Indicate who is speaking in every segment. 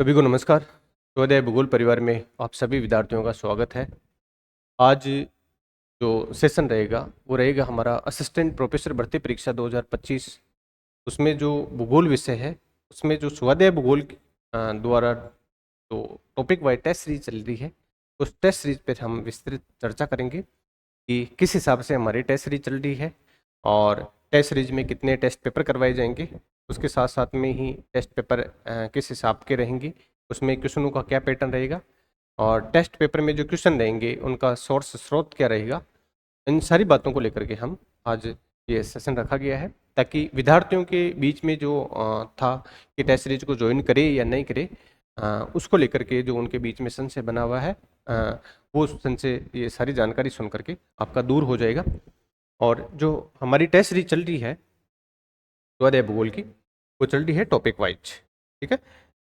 Speaker 1: सभी को नमस्कार। नवोदय भूगोल परिवार में आप सभी विद्यार्थियों का स्वागत है। आज जो सेशन रहेगा वो रहेगा हमारा असिस्टेंट प्रोफेसर भर्ती परीक्षा 2025। उसमें जो भूगोल विषय है उसमें जो स्वाध्याय भूगोल द्वारा जो टॉपिक वाइज टेस्ट सीरीज चल रही है उस टेस्ट सीरीज पर हम विस्तृत चर्चा करेंगे कि किस हिसाब से हमारी टेस्ट सीरीज चल रही है और टेस्ट सीरीज में कितने टेस्ट पेपर करवाए जाएंगे। उसके साथ साथ में ही टेस्ट पेपर किस हिसाब के रहेंगे, उसमें क्वेश्चनों का क्या पैटर्न रहेगा और टेस्ट पेपर में जो क्वेश्चन रहेंगे उनका सोर्स स्रोत क्या रहेगा। इन सारी बातों को लेकर के हम आज ये सेशन रखा गया है ताकि विद्यार्थियों के बीच में जो था कि टेस्ट सीरीज को ज्वाइन करे या नहीं करे, उसको लेकर के जो उनके बीच में संशय बना हुआ है वो संशय ये सारी जानकारी सुन करके आपका दूर हो जाएगा। और जो हमारी टेस्ट सीरीज चल रही है स्वाध्याय भूगोल की वो चल रही है टॉपिक वाइज। ठीक है,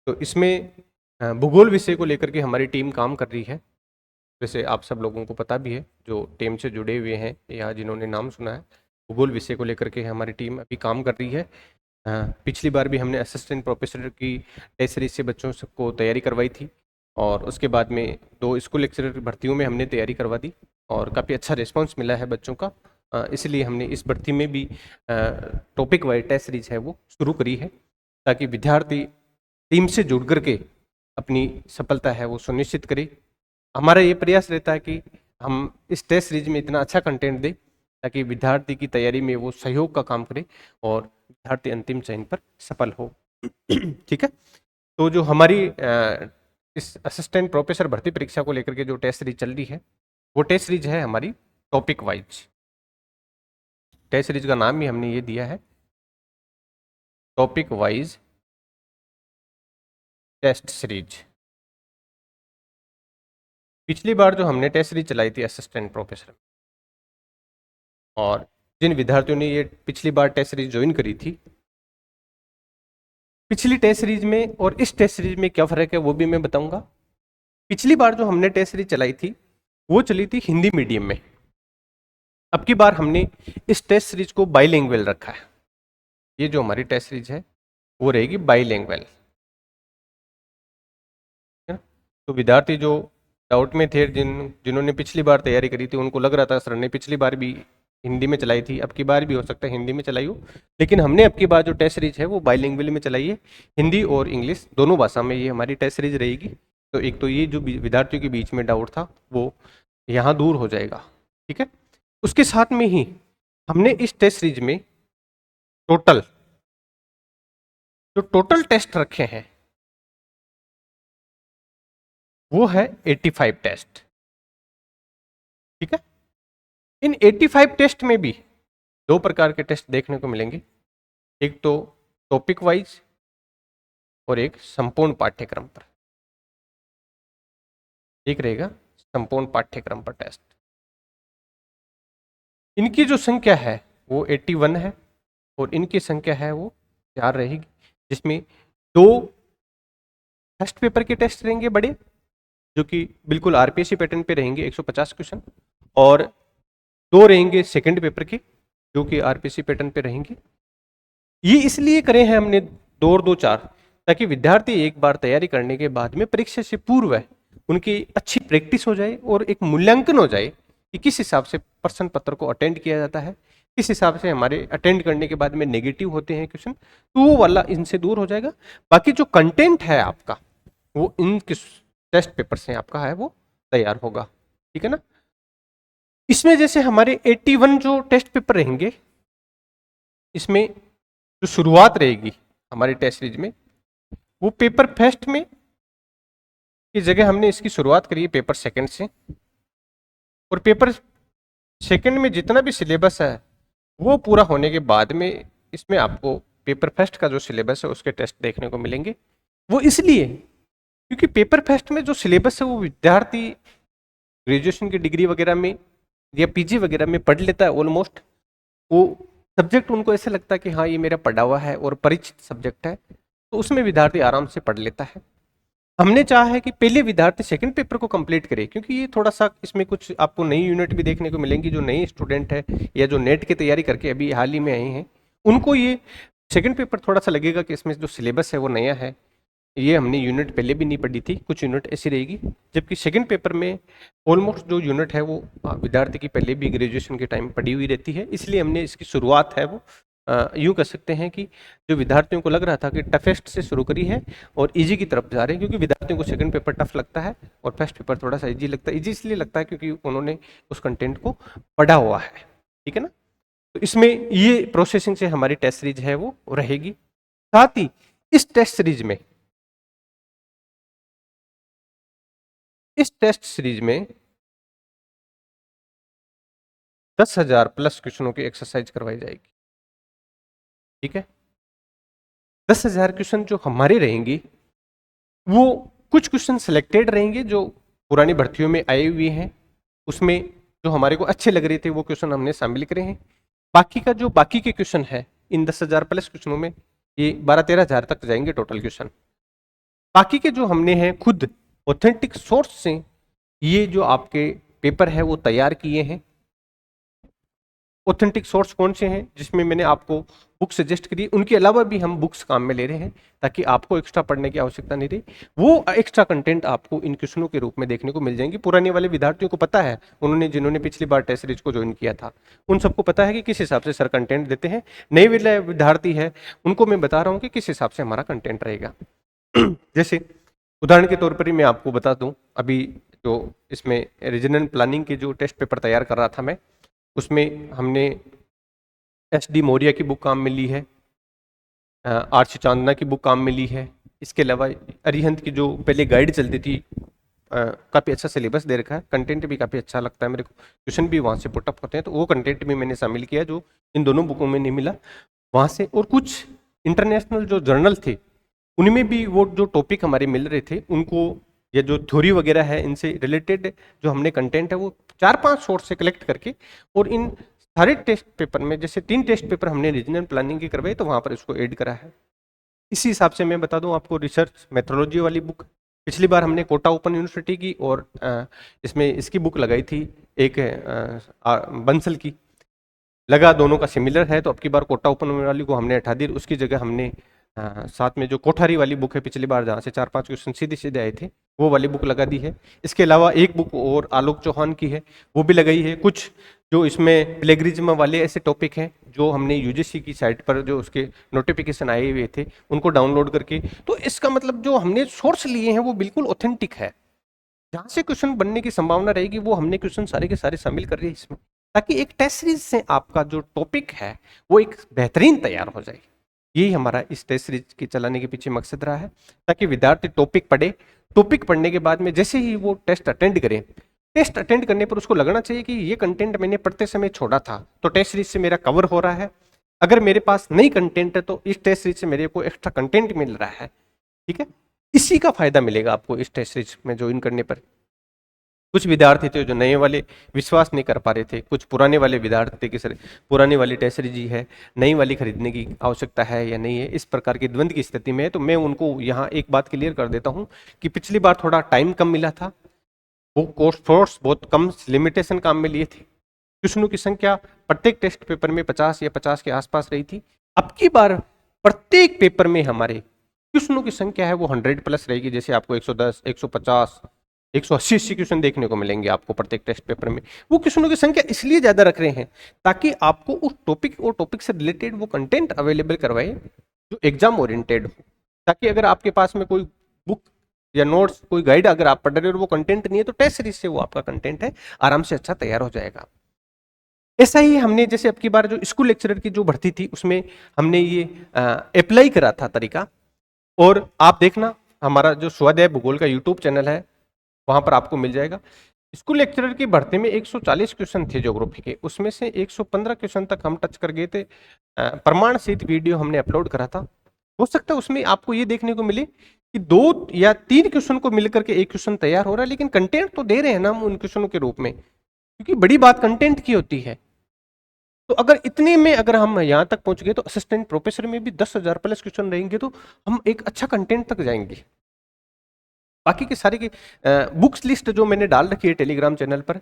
Speaker 1: तो इसमें भूगोल विषय को लेकर के हमारी टीम काम कर रही है। वैसे आप सब लोगों को पता भी है जो टीम से जुड़े हुए हैं या जिन्होंने नाम सुना है, भूगोल विषय को लेकर के हमारी टीम अभी काम कर रही है। पिछली बार भी हमने असिस्टेंट प्रोफेसर की टेस्ट सीरीज से बच्चों को तैयारी करवाई थी और उसके बाद में 2 स्कूल लेक्चरर भर्तियों में हमने तैयारी करवा दी और काफ़ी अच्छा रिस्पॉन्स मिला है बच्चों का। इसलिए हमने इस भर्ती में भी टॉपिक वाइज टेस्ट सीरीज है वो शुरू करी है ताकि विद्यार्थी टीम से जुड़ करके अपनी सफलता है वो सुनिश्चित करे। हमारा ये प्रयास रहता है कि हम इस टेस्ट सीरीज में इतना अच्छा कंटेंट दें ताकि विद्यार्थी की तैयारी में वो सहयोग का काम करे और विद्यार्थी अंतिम चयन पर सफल हो। ठीक है, तो जो हमारी इस असिस्टेंट प्रोफेसर भर्ती परीक्षा को लेकर के जो टेस्ट सीरीज चल रही है वो टेस्ट सीरीज है हमारी टॉपिक वाइज। टेस्ट सीरीज का नाम ही हमने ये दिया है टॉपिक वाइज टेस्ट सीरीज। पिछली बार जो हमने टेस्ट सीरीज चलाई थी असिस्टेंट प्रोफेसर और जिन विद्यार्थियों ने ये पिछली बार टेस्ट सीरीज ज्वाइन करी थी, पिछली टेस्ट सीरीज में और इस टेस्ट सीरीज में क्या फर्क है वो भी मैं बताऊंगा। पिछली बार जो हमने टेस्ट सीरीज चलाई थी वो चली थी हिंदी मीडियम में। अब की बार हमने इस टेस्ट सीरीज को बाईलिंगुअल रखा है। ये जो हमारी टेस्ट सीरीज है वो रहेगी बाईलिंगुअल। तो विद्यार्थी जो डाउट में थे, जिन्होंने पिछली बार तैयारी करी थी, उनको लग रहा था सर ने पिछली बार भी हिंदी में चलाई थी, अब की बार भी हो सकता है हिंदी में चलाई हो, लेकिन हमने अब की बार जो टेस्ट सीरीज है वो बाईलिंगुअल में चलाई है। हिंदी और इंग्लिश दोनों भाषा में ये हमारी टेस्ट सीरीज रहेगी। तो एक तो ये जो विद्यार्थियों के बीच में डाउट था वो यहाँ दूर हो जाएगा। ठीक है, उसके साथ में ही हमने इस टेस्ट सीरीज में टोटल टेस्ट रखे हैं वो है 85 टेस्ट। ठीक है, इन 85 टेस्ट में भी 2 प्रकार के टेस्ट देखने को मिलेंगे, एक तो टॉपिक वाइज और एक संपूर्ण पाठ्यक्रम पर। एक रहेगा संपूर्ण पाठ्यक्रम पर टेस्ट। इनकी जो संख्या है वो 81 है और इनकी संख्या है वो 4 रहेगी, जिसमें 2 फर्स्ट पेपर के टेस्ट रहेंगे बड़े जो कि बिल्कुल आरपीएससी पैटर्न पे रहेंगे 150 क्वेश्चन, और 2 रहेंगे सेकंड पेपर के जो कि आरपीएससी पैटर्न पे रहेंगे। ये इसलिए करे हैं हमने 2 और 2 4 ताकि विद्यार्थी एक बार तैयारी करने के बाद में परीक्षा से पूर्व उनकी अच्छी प्रैक्टिस हो जाए और एक मूल्यांकन हो जाए कि किस हिसाब से प्रश्न पत्र को अटेंड किया जाता है, किस हिसाब से हमारे अटेंड करने के बाद में नेगेटिव होते हैं क्वेश्चन, तो वो वाला इनसे दूर हो जाएगा। बाकी जो कंटेंट है आपका वो इन टेस्ट पेपर से आपका है वो तैयार होगा। ठीक है ना, इसमें जैसे हमारे 81 जो टेस्ट पेपर रहेंगे, इसमें जो शुरुआत रहेगी हमारी टेस्ट सीरीज में वो पेपर फर्स्ट में की जगह हमने इसकी शुरुआत करी है पेपर सेकंड से, और पेपर सेकंड में जितना भी सिलेबस है वो पूरा होने के बाद में इसमें आपको पेपर फर्स्ट का जो सिलेबस है उसके टेस्ट देखने को मिलेंगे। वो इसलिए क्योंकि पेपर फर्स्ट में जो सिलेबस है वो विद्यार्थी ग्रेजुएशन की डिग्री वगैरह में या पीजी वगैरह में पढ़ लेता है ऑलमोस्ट। वो सब्जेक्ट उनको ऐसे लगता है कि हाँ ये मेरा पढ़ा हुआ है और परिचित सब्जेक्ट है, तो उसमें विद्यार्थी आराम से पढ़ लेता है। हमने चाहा है कि पहले विद्यार्थी सेकंड पेपर को कंप्लीट करे, क्योंकि ये थोड़ा सा इसमें कुछ आपको नई यूनिट भी देखने को मिलेंगी। जो नए स्टूडेंट है या जो नेट की तैयारी करके अभी हाल ही में आए हैं उनको ये सेकंड पेपर थोड़ा सा लगेगा कि इसमें जो सिलेबस है वो नया है, ये हमने यूनिट पहले भी नहीं पढ़ी थी, कुछ यूनिट ऐसी रहेगी, जबकि सेकंड पेपर में ऑलमोस्ट जो यूनिट है वो विद्यार्थी की पहले भी ग्रेजुएशन के टाइम पढ़ी हुई रहती है, इसलिए हमने इसकी शुरुआत है वो यूँ कह सकते हैं कि जो विद्यार्थियों को लग रहा था कि टफेस्ट से शुरू करी है और इजी की तरफ जा रहे हैं, क्योंकि विद्यार्थियों को सेकंड पेपर टफ लगता है और फर्स्ट पेपर थोड़ा सा इजी लगता है। इजी इसलिए लगता है क्योंकि उन्होंने उस कंटेंट को पढ़ा हुआ है, ठीक है ना। तो इसमें ये प्रोसेसिंग से हमारी टेस्ट सीरीज है वो रहेगी। साथ ही इस टेस्ट सीरीज में 10,000 प्लस क्वेश्चनों की एक्सरसाइज करवाई जाएगी, ठीक है। 10,000 क्वेश्चन जो हमारे रहेंगे वो कुछ क्वेश्चन सिलेक्टेड रहेंगे जो पुरानी भर्तियों में आए हुए हैं, उसमें जो हमारे को अच्छे लग रहे थे वो क्वेश्चन हमने शामिल करे हैं। बाकी का जो बाकी के क्वेश्चन है इन 10,000 प्लस क्वेश्चनों में ये 12-13 हजार तक जाएंगे टोटल क्वेश्चन। बाकी के जो हमने हैं खुद ऑथेंटिक सोर्स से ये जो आपके पेपर है वो तैयार किए हैं। ऑथेंटिक सोर्स कौन से हैं जिसमें मैंने आपको बुक सजेस्ट करी, उनके अलावा भी हम बुक्स काम में ले रहे हैं ताकि आपको एक्स्ट्रा पढ़ने की आवश्यकता नहीं रही। वो एक्स्ट्रा कंटेंट आपको इन क्वेश्चनों के रूप में देखने को मिल जाएंगे। पुराने वाले विद्यार्थियों को पता है, जिन्होंने पिछली बार टेस्ट सीरीज को ज्वाइन किया था उन सबको पता है कि किस हिसाब से सर कंटेंट देते हैं। नए वाले विद्यार्थी है उनको मैं बता रहा हूँ कि किस हिसाब से हमारा कंटेंट रहेगा। जैसे उदाहरण के तौर पर ही मैं आपको बता दूं, अभी जो इसमें रीजनल प्लानिंग के जो टेस्ट पेपर तैयार कर रहा था मैं, उसमें हमने SD मौर्य की बुक काम मिली है, आरसी चांदना की बुक काम मिली है। इसके अलावा अरिहंत की जो पहले गाइड चलती थी, काफ़ी अच्छा सिलेबस दे रखा है, कंटेंट भी काफ़ी अच्छा लगता है मेरे को, क्वेश्चन भी वहाँ से पुटअप होते हैं, तो वो कंटेंट भी मैंने शामिल किया जो इन दोनों बुकों में नहीं मिला वहाँ से। और कुछ इंटरनेशनल जो जर्नल थे उनमें भी वो जो टॉपिक हमारे मिल रहे थे उनको, या जो थ्योरी वगैरह है इनसे रिलेटेड जो हमने कंटेंट है वो 4-5 सोर्स से कलेक्ट करके, और इन सारे टेस्ट पेपर में जैसे 3 टेस्ट पेपर हमने रीजनल प्लानिंग की करवाई तो वहाँ पर इसको ऐड करा है। इसी हिसाब से मैं बता दूं आपको, रिसर्च मेथोडोलॉजी वाली बुक पिछली बार हमने कोटा ओपन यूनिवर्सिटी की और इसमें इसकी बुक लगाई थी एक बंसल की, लगा दोनों का सिमिलर है तो अब की बार कोटा ओपन वाली को हमने हटा दी, उसकी जगह हमने साथ में जो कोठारी वाली बुक है पिछली बार जहाँ से 4-5 क्वेश्चन सीधे सीधे आए थे वो वाली बुक लगा दी है। इसके अलावा एक बुक और आलोक चौहान की है वो भी लगाई है। कुछ जो इसमें प्लेगरिज्म वाले ऐसे टॉपिक हैं जो हमने यूजीसी की साइट पर जो उसके नोटिफिकेशन आए हुए थे उनको डाउनलोड करके, तो इसका मतलब जो हमने सोर्स लिए हैं वो बिल्कुल ऑथेंटिक है। जहाँ से क्वेश्चन बनने की संभावना रहेगी वो हमने क्वेश्चन सारे के सारे शामिल कर रहे हैं इसमें, ताकि एक टेस्ट सीरीज से आपका जो टॉपिक है वो एक बेहतरीन तैयार हो जाए। यही हमारा इस टेस्ट सीरीज के चलाने के पीछे मकसद रहा है, ताकि विद्यार्थी टॉपिक पढ़े, टॉपिक पढ़ने के बाद में जैसे ही वो टेस्ट अटेंड करे, टेस्ट अटेंड करने पर उसको लगना चाहिए कि ये कंटेंट मैंने पढ़ते समय छोड़ा था तो टेस्ट सीरीज से मेरा कवर हो रहा है। अगर मेरे पास नई कंटेंट है तो इस टेस्ट सीरीज से मेरे को एक्स्ट्रा कंटेंट मिल रहा है, ठीक है। इसी का फायदा मिलेगा आपको इस टेस्ट सीरीज में ज्वाइन करने पर। कुछ विद्यार्थी थे जो नए वाले विश्वास नहीं कर पा रहे थे, कुछ पुराने वाले विद्यार्थी थे कि सर पुरानी वाली टेस्ट सीरीज ही है, नई वाली खरीदने की आवश्यकता है या नहीं है, इस प्रकार की द्वंद्व की स्थिति में है। तो मैं उनको यहाँ एक बात क्लियर कर देता हूँ कि पिछली बार थोड़ा टाइम कम मिला था, वो कोर्स फोर्स बहुत कम लिमिटेशन काम में लिए थे, क्वेश्चनों की संख्या प्रत्येक टेस्ट पेपर में 50 या 50 के आसपास रही थी। अब की बार प्रत्येक पेपर में हमारे क्वेश्चनों की संख्या है वो 100 प्लस रहेगी, जैसे आपको 110, 150, 180 क्वेश्चन देखने को मिलेंगे आपको प्रत्येक टेस्ट पेपर में। वो क्वेश्चनों की संख्या इसलिए ज्यादा रख रहे हैं ताकि आपको उस टॉपिक और टॉपिक से रिलेटेड वो कंटेंट अवेलेबल करवाए जो एग्जाम ओरिएंटेड हो, ताकि अगर आपके पास में कोई बुक या नोट्स, कोई गाइड अगर आप पढ़ रहे हो और वो कंटेंट नहीं है तो टेस्ट सीरीज से वो आपका कंटेंट है आराम से अच्छा तैयार हो जाएगा। ऐसा ही हमने जैसे अब की बार जो स्कूल लेक्चरर की जो भर्ती थी उसमें हमने ये अप्लाई करा था तरीका, और आप देखना हमारा जो स्वाध्याय भूगोल का यूट्यूब चैनल है वहां पर आपको मिल जाएगा। स्कूल लेक्चरर की भर्ती में 140 क्वेश्चन थे ज्योग्राफी के, उसमें से 115 क्वेश्चन तक हम टच कर गए थे। प्रमाण सहित वीडियो हमने अपलोड करा था। हो सकता है उसमें आपको ये देखने को मिले कि 2 या 3 क्वेश्चन को मिलकर के एक क्वेश्चन तैयार हो रहा है, लेकिन कंटेंट तो दे रहे हैं ना हम उन क्वेश्चनों के रूप में, क्योंकि बड़ी बात कंटेंट की होती है। तो अगर इतने में अगर हम यहाँ तक पहुंच गए तो असिस्टेंट प्रोफेसर में भी 10,000 प्लस क्वेश्चन रहेंगे तो हम एक अच्छा कंटेंट तक जाएंगे। बाकी के सारे की बुक्स लिस्ट जो मैंने डाल रखी है टेलीग्राम चैनल पर,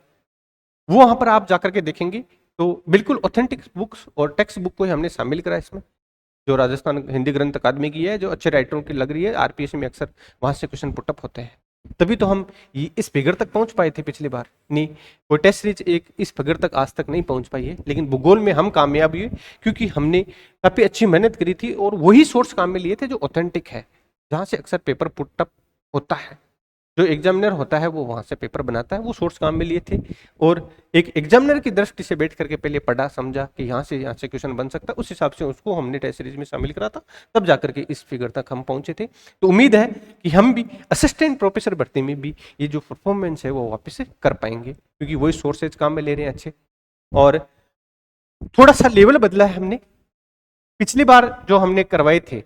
Speaker 1: वो वहां पर आप जाकर के देखेंगे तो बिल्कुल ऑथेंटिक बुक्स और टेक्स्ट बुक को ही हमने शामिल करा इसमें। जो राजस्थान हिंदी ग्रंथ अकादमी की है, जो अच्छे राइटरों की लग रही है, आरपीएससी में अक्सर वहां से क्वेश्चन पुटअप होते हैं। तभी तो हम इस फिगर तक पहुंच पाए थे पिछली बार। नहीं, कोई टेस्ट सीरीज एक इस फिगर तक आज तक नहीं पहुंच पाई है, लेकिन भूगोल में हम कामयाब हुए क्योंकि हमने काफी अच्छी मेहनत करी थी और वही सोर्स काम में लिए थे जो ऑथेंटिक है, जहां से अक्सर पेपर पुटअप होता है। जो एग्जामिनर होता है वो वहां से पेपर बनाता है, वो सोर्स काम में लिए थे और एक एग्जामिनर की दृष्टि से बैठ करके पहले पढ़ा समझा कि यहाँ से क्वेश्चन बन सकता है, उस हिसाब से उसको हमने टेस्ट सीरीज में शामिल करा था, तब जाकर के इस फिगर तक हम पहुंचे थे। तो उम्मीद है कि हम भी असिस्टेंट प्रोफेसर भर्ती में भी ये जो परफॉर्मेंस है वो वापस से कर पाएंगे, क्योंकि वही सोर्सेज काम में ले रहे हैं अच्छे। और थोड़ा सा लेवल बदला है हमने। पिछली बार जो हमने करवाए थे,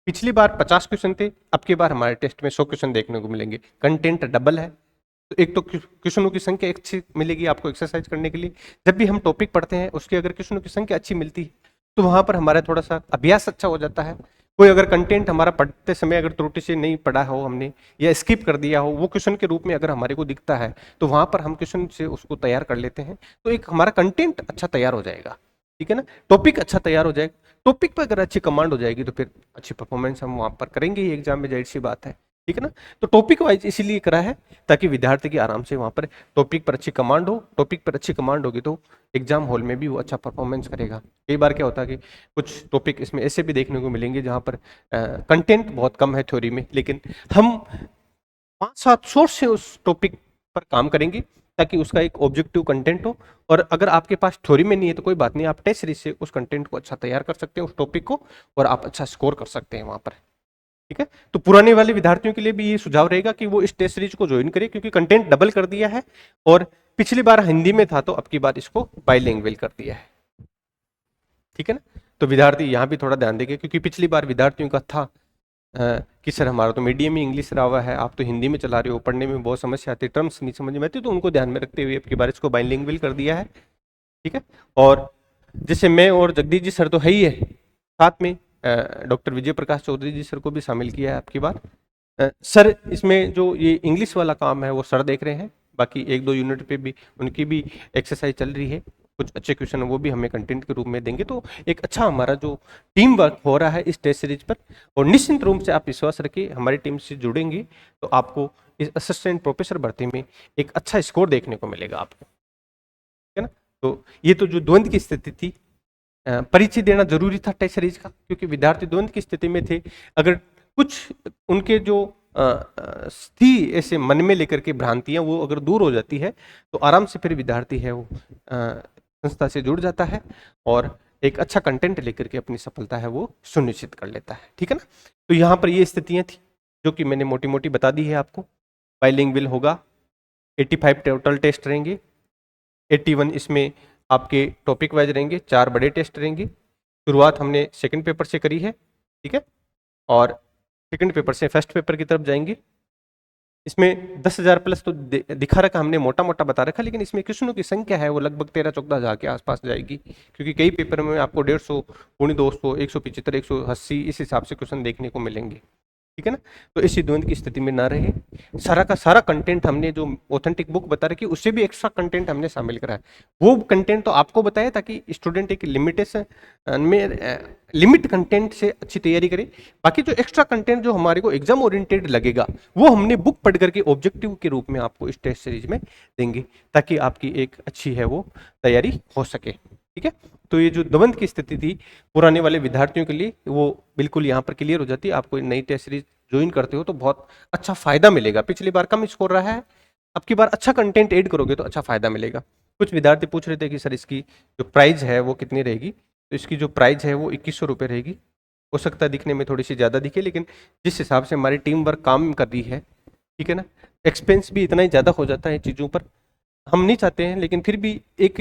Speaker 1: पिछली बार 50 क्वेश्चन थे, अब की बार हमारे टेस्ट में 100 क्वेश्चन देखने को मिलेंगे। कंटेंट डबल है, तो एक तो क्वेश्चनों की संख्या अच्छी मिलेगी आपको एक्सरसाइज करने के लिए। जब भी हम टॉपिक पढ़ते हैं उसकी अगर क्वेश्चनों की संख्या अच्छी मिलती है तो वहां पर हमारा थोड़ा सा अभ्यास अच्छा हो जाता है। कोई अगर कंटेंट हमारा पढ़ते समय अगर त्रुटि से नहीं पढ़ा हो हमने या स्किप कर दिया हो, वो क्वेश्चन के रूप में अगर हमारे को दिखता है तो वहां पर हम क्वेश्चन से उसको तैयार कर लेते हैं, तो एक हमारा कंटेंट अच्छा तैयार हो जाएगा। ठीक है ना, टॉपिक अच्छा तैयार हो जाएगा। टॉपिक पर अगर अच्छी कमांड हो जाएगी तो फिर अच्छी परफॉर्मेंस हम वहां पर करेंगे ही एग्जाम में, जाहिर सी बात है। ठीक है ना, तो टॉपिक वाइज इसीलिए करा है ताकि विद्यार्थी की आराम से वहां पर टॉपिक पर अच्छी कमांड हो। टॉपिक पर अच्छी कमांड होगी तो एग्जाम हॉल में भी वो अच्छा परफॉर्मेंस करेगा। कई बार क्या होता है कि कुछ टॉपिक इसमें ऐसे भी देखने को मिलेंगे जहां पर कंटेंट बहुत कम है थ्योरी में, लेकिन हम 5-7 सोर्स से उस टॉपिक पर काम करेंगे ताकि उसका एक ऑब्जेक्टिव कंटेंट हो। और अगर आपके पास थ्योरी में नहीं है तो कोई बात नहीं, आप टेस्ट सीरीज से उस कंटेंट को अच्छा तैयार कर सकते हैं, उस टॉपिक को, और आप अच्छा स्कोर कर सकते हैं वहां पर। ठीक है, तो पुराने वाले विद्यार्थियों के लिए भी ये सुझाव रहेगा कि वो इस टेस्ट सीरीज को ज्वाइन करें, क्योंकि कंटेंट डबल कर दिया है और पिछली बार हिंदी में था तो अब की बार इसको बाइलिंगुअल कर दिया है। ठीक है ना, तो विद्यार्थी यहाँ भी थोड़ा ध्यान देंगे, क्योंकि पिछली बार विद्यार्थियों का था कि सर हमारा तो मीडियम ही इंग्लिश रहा हुआ है, आप तो हिंदी में चला रहे हो, पढ़ने में बहुत समस्या आती है, टर्म्स नहीं समझ में आती, तो उनको ध्यान में रखते हुए अब की बार इसको बाइलिंगुअल कर दिया है। ठीक है, और जैसे मैं और जगदीश जी सर तो है ही है, साथ में डॉक्टर विजय प्रकाश चौधरी जी सर को भी शामिल किया है आपकी बार। सर इसमें जो ये इंग्लिश वाला काम है वो सर देख रहे हैं, बाकी 1-2 यूनिट पे भी उनकी भी एक्सरसाइज चल रही है, कुछ अच्छे क्वेश्चन वो भी हमें कंटेंट के रूप में देंगे। तो एक अच्छा हमारा जो टीम वर्क हो रहा है इस टेस्ट सीरीज पर, और निश्चित रूप से आप विश्वास रखिए हमारी टीम से जुड़ेंगे तो आपको इस असिस्टेंट प्रोफेसर भर्ती में एक अच्छा स्कोर देखने को मिलेगा आपको। है ना, तो ये तो जो द्वंद्व की स्थिति थी, परिचय देना जरूरी था टेस्ट सीरीज का, क्योंकि विद्यार्थी द्वंद्व की स्थिति में थे। अगर कुछ उनके जो थी ऐसे मन में लेकर के भ्रांतियां वो अगर दूर हो जाती है तो आराम से फिर विद्यार्थी है वो संस्था से जुड़ जाता है और एक अच्छा कंटेंट लेकर के अपनी सफलता है वो सुनिश्चित कर लेता है। ठीक है ना, तो यहाँ पर ये स्थितियां थी जो कि मैंने मोटी मोटी बता दी है आपको। बाइलिंगुअल होगा, 85 टोटल टेस्ट रहेंगे, 81 इसमें आपके टॉपिक वाइज रहेंगे, 4 बड़े टेस्ट रहेंगे। शुरुआत हमने सेकंड पेपर से करी है। ठीक है, और सेकंड पेपर से फर्स्ट पेपर की तरफ जाएंगे। इसमें 10,000 प्लस तो दिखा रखा हमने, मोटा मोटा बता रखा, लेकिन इसमें क्वेश्चनों की संख्या है वो लगभग 13-14 हज़ार के आसपास जाएगी, क्योंकि कई पेपर में आपको 150, 200, 175, 180 इस हिसाब से क्वेश्चन देखने को मिलेंगे। ठीक है ना, तो इसी द्वंद्व की स्थिति में ना रहे। सारा का सारा कंटेंट हमने जो ऑथेंटिक बुक बता रखी उससे भी एक्स्ट्रा कंटेंट हमने शामिल करा है। वो कंटेंट तो आपको बताया ताकि स्टूडेंट एक लिमिटेशन में लिमिट कंटेंट से अच्छी तैयारी करे। बाकी जो एक्स्ट्रा कंटेंट जो हमारे को एग्जाम ओरिएंटेड लगेगा वो हमने बुक पढ़ करके ऑब्जेक्टिव के रूप में आपको इस टेस्ट सीरीज में देंगे, ताकि आपकी एक अच्छी है वो तैयारी हो सके। ठीक है, तो ये जो द्वंद्व की स्थिति थी पुराने वाले विद्यार्थियों के लिए वो बिल्कुल यहाँ पर क्लियर हो जाती है। आपको नई टेस्ट सीरीज ज्वाइन करते हो तो बहुत अच्छा फायदा मिलेगा। पिछली बार कम स्कोर रहा है, अब की बार अच्छा कंटेंट ऐड करोगे तो अच्छा फायदा मिलेगा। कुछ विद्यार्थी पूछ रहे थे कि सर इसकी जो प्राइस है वो कितनी रहेगी, तो इसकी जो प्राइस है वो 2100 रुपये रहेगी। हो सकता है दिखने में थोड़ी सी ज़्यादा दिखे, लेकिन जिस हिसाब से हमारी टीम वर्क काम कर रही है, ठीक है ना, एक्सपेंस भी इतना ही ज़्यादा हो जाता है चीज़ों पर, हम नहीं चाहते हैं, लेकिन फिर भी एक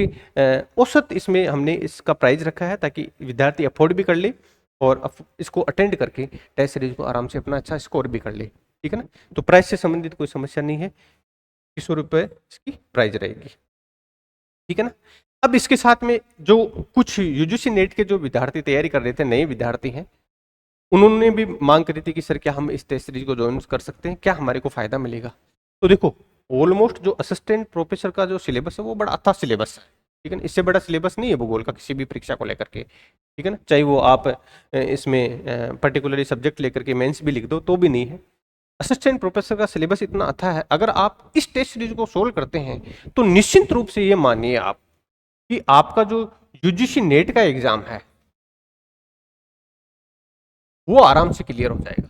Speaker 1: औसत इसमें हमने इसका प्राइस रखा है ताकि विद्यार्थी अफोर्ड भी कर ले और इसको अटेंड करके टेस्ट सीरीज को आराम से अपना अच्छा स्कोर भी कर ले। ठीक है ना, तो प्राइस से संबंधित कोई समस्या नहीं है, 2100 रुपये इसकी प्राइस रहेगी। ठीक है ना, अब इसके साथ में जो कुछ यूजीसी नेट के जो विद्यार्थी तैयारी कर रहे थे, नए विद्यार्थी हैं, उन्होंने भी मांग करी थी कि सर क्या हम इस टेस्ट सीरीज को ज्वाइन कर सकते हैं, क्या हमारे को फायदा मिलेगा। तो देखो ऑलमोस्ट जो असिस्टेंट प्रोफेसर का जो सिलेबस है वो बड़ा अच्छा सिलेबस है। ठीक है ना। इससे बड़ा सिलेबस नहीं है भूगोल का किसी भी परीक्षा को लेकर के, ठीक है ना। चाहे वो आप इसमें पर्टिकुलरली सब्जेक्ट लेकर के मेंस भी लिख दो तो भी नहीं है। असिस्टेंट प्रोफेसर का सिलेबस इतना अच्छा है, अगर आप इस टेस्ट सीरीज को सोल्व करते हैं तो निश्चित रूप से ये मानिए आप कि आपका जो यूजीसी नेट का एग्जाम है वो आराम से क्लियर हो जाएगा।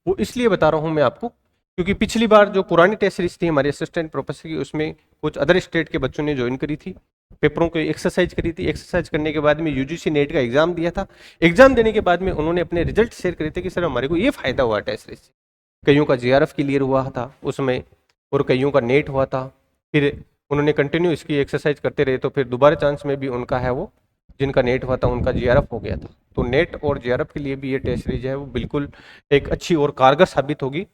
Speaker 1: वो इसलिए बता रहा हूं मैं आपको क्योंकि पिछली बार जो पुरानी टेस्ट सीरीज थी हमारी असिस्टेंट प्रोफेसर की, उसमें कुछ अदर स्टेट के बच्चों ने ज्वाइन करी थी, पेपरों को एक्सरसाइज करी थी। एक्सरसाइज करने के बाद में यूजीसी नेट का एग्जाम दिया था। एग्जाम देने के बाद में उन्होंने अपने रिजल्ट शेयर करे थे कि सर हमारे को ये फायदा हुआ टेस्ट सीरीज से। कईयों का जीआरएफ क्लियर हुआ था उसमें, और कईयों का नेट हुआ था। फिर उन्होंने कंटिन्यू इसकी एक्सरसाइज करते रहे तो फिर दोबारा चांस में भी उनका है वो, जिनका नेट हुआ था उनका जीआरएफ हो गया था। तो नेट और जीआरएफ के लिए भी ये टेस्ट सीरीज है वो बिल्कुल एक अच्छी और कारगर साबित होगी।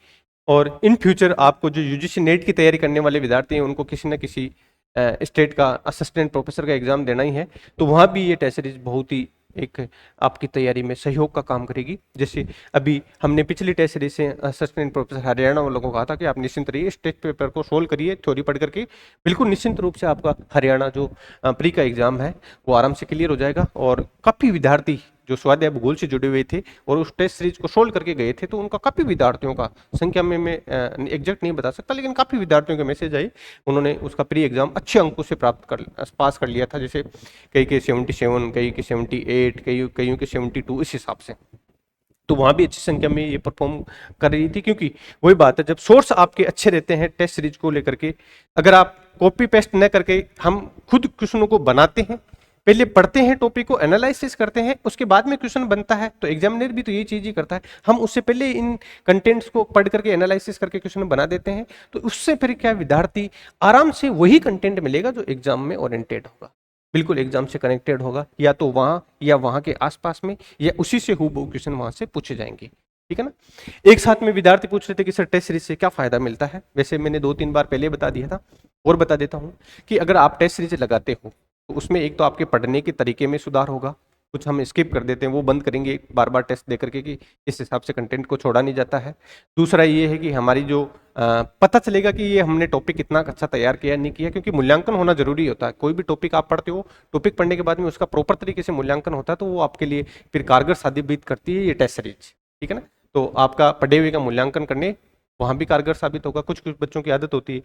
Speaker 1: और इन फ्यूचर आपको जो यूजीसी नेट की तैयारी करने वाले विद्यार्थी हैं उनको किसी न किसी स्टेट का असिस्टेंट प्रोफेसर का एग्जाम देना ही है, तो वहाँ भी ये टेस्ट सीरीज बहुत ही एक आपकी तैयारी में सहयोग का काम करेगी। जैसे अभी हमने पिछली टेस्ट सीरीज से असिस्टेंट प्रोफेसर हरियाणा वालों को कहा था कि आप निश्चिंत रहिए, स्टेट पेपर को सोल्व करिए थ्योरी पढ़ करके, बिल्कुल निश्चिंत रूप से आपका हरियाणा जो प्री का एग्जाम है वो आराम से क्लियर हो जाएगा। और काफ़ी विद्यार्थी जो स्वाध्याय भूगोल से जुड़े हुए थे और उस टेस्ट सीरीज को सोल्व करके गए थे, तो उनका काफ़ी विद्यार्थियों का संख्या में मैं एग्जैक्ट नहीं बता सकता, लेकिन काफ़ी विद्यार्थियों के मैसेज आई, उन्होंने उसका प्री एग्जाम अच्छे अंकों से पास कर लिया था। जैसे कई के 77, कई के 78, कईयों के 72, इस हिसाब से। तो वहाँ भी अच्छी संख्या में ये परफॉर्म कर रही थी, क्योंकि वही बात है जब सोर्स आपके अच्छे रहते हैं टेस्ट सीरीज को लेकर के, अगर आप कॉपी पेस्ट न करके हम खुद क्वेश्चनों को बनाते हैं, पहले पढ़ते हैं टॉपिक को, एनालिसिस करते हैं, उसके बाद में क्वेश्चन बनता है, तो एग्जामिनर भी तो ये चीज ही करता है, हम उससे पहले इन कंटेंट्स को पढ़ करके एनालिसिस करके क्वेश्चन बना देते हैं। तो उससे फिर क्या, विद्यार्थी आराम से वही कंटेंट मिलेगा जो एग्जाम में ओरिएंटेड होगा, बिल्कुल एग्जाम से कनेक्टेड होगा, या तो वहां या वहां के आसपास में, या उसी से हूबहू क्वेश्चन वहां से पूछे जाएंगे, ठीक है ना। एक साथ में विद्यार्थी पूछ रहे थे कि सर टेस्ट सीरीज से क्या फायदा मिलता है, वैसे मैंने 2-3 बार पहले बता दिया था और बता देता हूं कि अगर आप टेस्ट सीरीज लगाते हो तो उसमें एक तो आपके पढ़ने के तरीके में सुधार होगा, कुछ हम स्किप कर देते हैं वो बंद करेंगे बार बार टेस्ट दे करके कि इस हिसाब से कंटेंट को छोड़ा नहीं जाता है। दूसरा ये है कि हमारी जो पता चलेगा कि ये हमने टॉपिक कितना अच्छा तैयार किया नहीं किया, क्योंकि मूल्यांकन होना जरूरी होता है। कोई भी टॉपिक आप पढ़ते हो, टॉपिक पढ़ने के बाद में उसका प्रॉपर तरीके से मूल्यांकन होता है, तो वो आपके लिए फिर कारगर साबित करती है ये टेस्ट सीरीज, ठीक है ना। तो आपका पढ़े हुए का मूल्यांकन करने वहाँ भी कारगर साबित होगा। कुछ कुछ बच्चों की आदत होती है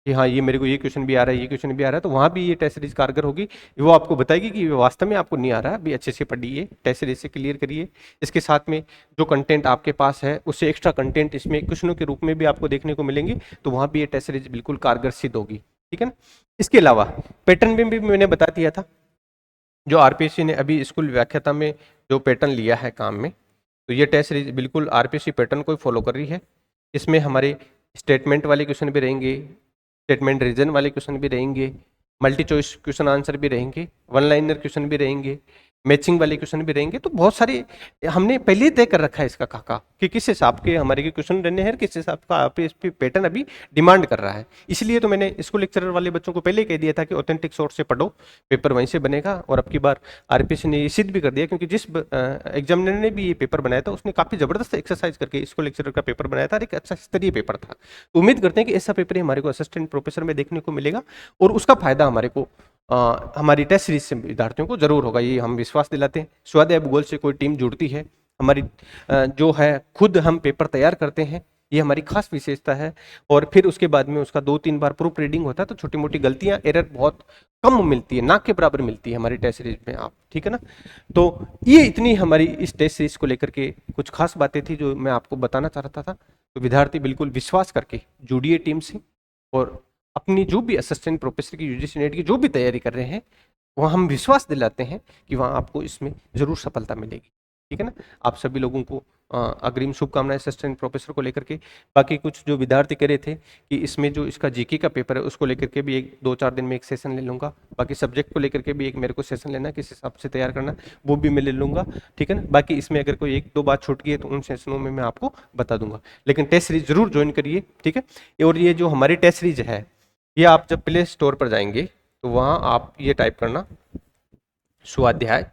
Speaker 1: कि हाँ ये मेरे को ये क्वेश्चन भी आ रहा है, ये क्वेश्चन भी आ रहा है, तो वहाँ भी ये टेस्ट सीरीज कारगर होगी। वो आपको बताएगी कि वास्तव में आपको नहीं आ रहा है, अभी अच्छे से पढ़िए, टेस्ट सीरीज से क्लियर करिए। इसके साथ में जो कंटेंट आपके पास है उससे एक्स्ट्रा कंटेंट इसमें क्वेश्चनों के रूप में भी आपको देखने को मिलेंगे, तो वहाँ भी ये टेस्ट सीरीज बिल्कुल कारगर सिद्ध होगी, ठीक है ना। इसके अलावा पैटर्न में भी मैंने बता दिया था, जो आरपीएससी ने अभी स्कूल व्याख्याता में जो पैटर्न लिया है काम में, तो ये टेस्ट सीरीज बिल्कुल आरपीएससी पैटर्न को फॉलो कर रही है। इसमें हमारे स्टेटमेंट वाले क्वेश्चन भी रहेंगे, स्टेटमेंट रीजन वाले क्वेश्चन भी रहेंगे, मल्टी चॉइस क्वेश्चन आंसर भी रहेंगे, वन लाइनर क्वेश्चन भी रहेंगे, मैचिंग वाले क्वेश्चन भी रहेंगे। तो बहुत सारे हमने पहले ही तय कर रखा है इसका खाका कि किस हिसाब के हमारे के क्वेश्चन रहने हैं, किस हिसाब का आरपीएससी पैटर्न अभी डिमांड कर रहा है। इसलिए तो मैंने स्कूल लेक्चरर वाले बच्चों को पहले ही कह दिया था कि ऑथेंटिक सोर्स से पढ़ो, पेपर वहीं से बनेगा। और अब की बार आरपीएससी ने ये सिद्ध भी कर दिया, क्योंकि जिस एग्जामिनर ने भी ये पेपर बनाया था उसने काफी जबरदस्त एक्सरसाइज करके स्कूल लेक्चरर का पेपर बनाया था, एक अच्छा स्तरीय पेपर था। तो उम्मीद करते हैं कि ऐसा पेपर ही हमारे को असिस्टेंट प्रोफेसर में देखने को मिलेगा, और उसका फायदा हमारे को हमारी टेस्ट सीरीज से विद्यार्थियों को जरूर होगा, ये हम विश्वास दिलाते हैं। स्वाध्याय भूगोल से कोई टीम जुड़ती है हमारी, जो है खुद हम पेपर तैयार करते हैं, ये हमारी खास विशेषता है। और फिर उसके बाद में उसका 2-3 बार प्रूफ रीडिंग होता है, तो छोटी मोटी गलतियां, एरर बहुत कम मिलती है, ना के बराबर मिलती है हमारी टेस्ट सीरीज में आप, ठीक है ना। तो ये इतनी हमारी इस टेस्ट सीरीज को लेकर के कुछ खास बातें थी जो मैं आपको बताना चाहता था। तो विद्यार्थी बिल्कुल विश्वास करके जुड़िए टीम से, और अपनी जो भी असिस्टेंट प्रोफेसर की यूजीसी नेट की जो भी तैयारी कर रहे हैं, वहाँ हम विश्वास दिलाते हैं कि वहाँ आपको इसमें जरूर सफलता मिलेगी, ठीक है ना। आप सभी लोगों को अग्रिम शुभकामनाएं असिस्टेंट प्रोफेसर को लेकर के। बाकी कुछ जो विद्यार्थी कह रहे थे कि इसमें जो इसका जीके का पेपर है उसको लेकर के भी 1-2-4 दिन में एक सेशन ले लूंगा, बाकी सब्जेक्ट को लेकर के भी एक मेरे को सेशन लेना है, किस हिसाब से तैयार करना वो भी मैं ले लूंगा, ठीक है ना। बाकी इसमें अगर कोई 1-2 बात छूट गई है तो उन सेशनों में मैं आपको बता दूंगा, लेकिन टेस्ट सीरीज जरूर ज्वाइन करिए, ठीक है। और ये जो हमारी टेस्ट सीरीज है, ये आप जब प्ले स्टोर पर जाएंगे तो वहाँ आप ये टाइप करना स्वाध्याय,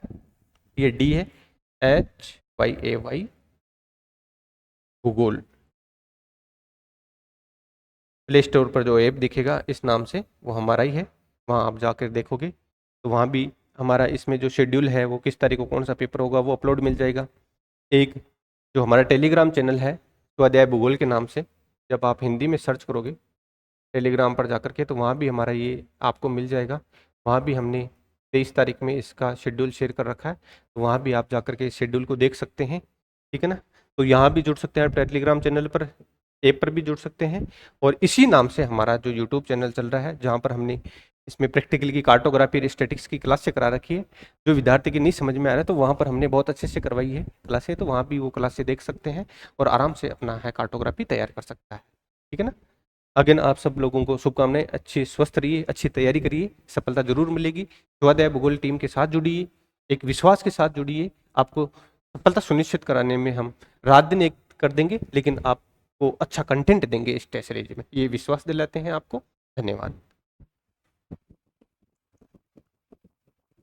Speaker 1: ये डी है, HYAY भूगोल, प्ले स्टोर पर जो ऐप दिखेगा इस नाम से वो हमारा ही है, वहाँ आप जाकर देखोगे तो वहाँ भी हमारा इसमें जो शेड्यूल है वो किस तारीख को कौन सा पेपर होगा वो अपलोड मिल जाएगा। एक जो हमारा टेलीग्राम चैनल है स्वाध्याय भूगोल के नाम से, जब आप हिंदी में सर्च करोगे टेलीग्राम पर जाकर के तो वहाँ भी हमारा ये आपको मिल जाएगा। वहाँ भी हमने 23 तारीख में इसका शेड्यूल शेयर कर रखा है, तो वहाँ भी आप जाकर के इस शेड्यूल को देख सकते हैं, ठीक है ना। तो यहाँ भी जुड़ सकते हैं आप टेलीग्राम चैनल पर, ऐप पर भी जुड़ सकते हैं। और इसी नाम से हमारा जो यूट्यूब चैनल चल रहा है जहाँ पर हमने इसमें प्रैक्टिकल की कार्टोग्राफी और स्टैटिक्स की क्लास से करा रखी है, जो विद्यार्थी की नहीं समझ में आ रहा है तो वहाँ पर हमने बहुत अच्छे से करवाई है क्लासें, तो वहाँ भी वो क्लासें देख सकते हैं और आराम से अपना है कार्टोग्राफी तैयार कर सकता है, ठीक है ना। अगेन आप सब लोगों को शुभकामनाएं, अच्छे स्वस्थ रहिए, अच्छी तैयारी करिए, सफलता जरूर मिलेगी। स्वाध्याय भूगोल टीम के साथ जुड़िए, एक विश्वास के साथ जुड़िए, आपको सफलता सुनिश्चित कराने में हम रात दिन एक कर देंगे, लेकिन आपको अच्छा कंटेंट देंगे इस टेस्ट सीरीज में, ये विश्वास दिलाते हैं आपको। धन्यवाद।